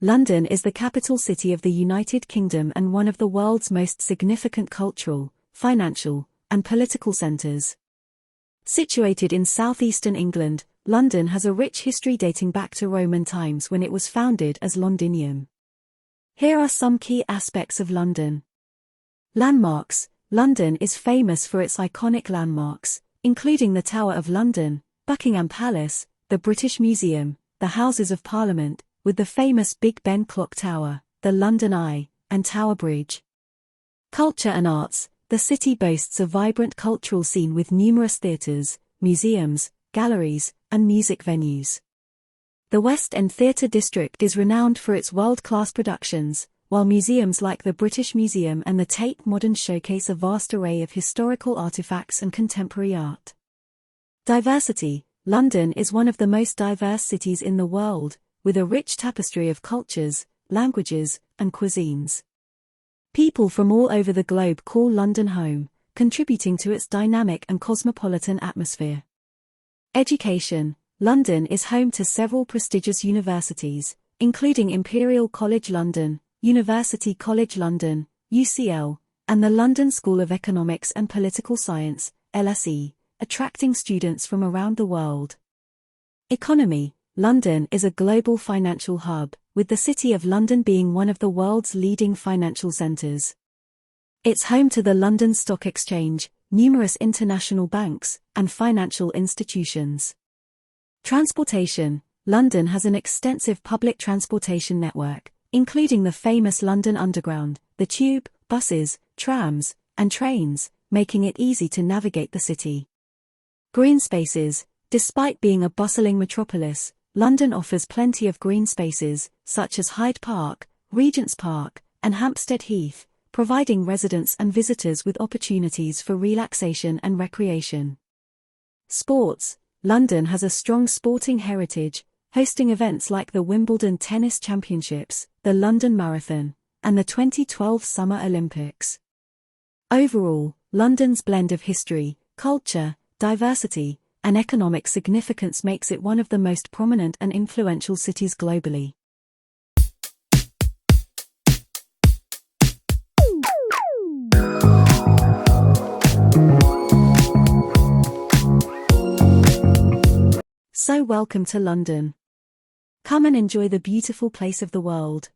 London is the capital city of the United Kingdom and one of the world's most significant cultural, financial, and political centres. Situated in southeastern England, London has a rich history dating back to Roman times when it was founded as Londinium. Here are some key aspects of London. Landmarks. London is famous for its iconic landmarks, including the Tower of London, Buckingham Palace, the British Museum, the Houses of Parliament, with the famous Big Ben Clock Tower, the London Eye, and Tower Bridge. Culture and arts. The city boasts a vibrant cultural scene with numerous theatres, museums, galleries, and music venues. The West End Theatre District is renowned for its world-class productions, while museums like the British Museum and the Tate Modern showcase a vast array of historical artifacts and contemporary art. Diversity. London is one of the most diverse cities in the world, with a rich tapestry of cultures, languages, and cuisines. People from all over the globe call London home, contributing to its dynamic and cosmopolitan atmosphere. Education. London is home to several prestigious universities, including Imperial College London, University College London, UCL, and the London School of Economics and Political Science, LSE, attracting students from around the world. Economy. London is a global financial hub, with the City of London being one of the world's leading financial centres. It's home to the London Stock Exchange, numerous international banks, and financial institutions. Transportation. London has an extensive public transportation network, including the famous London Underground, the tube, buses, trams, and trains, making it easy to navigate the city. Green spaces. Despite being a bustling metropolis, London offers plenty of green spaces, such as Hyde Park, Regent's Park, and Hampstead Heath, providing residents and visitors with opportunities for relaxation and recreation. Sports. London has a strong sporting heritage, hosting events like the Wimbledon Tennis Championships, the London Marathon, and the 2012 Summer Olympics. Overall, London's blend of history, culture, diversity, and economic significance makes it one of the most prominent and influential cities globally. So welcome to London. Come and enjoy the beautiful place of the world.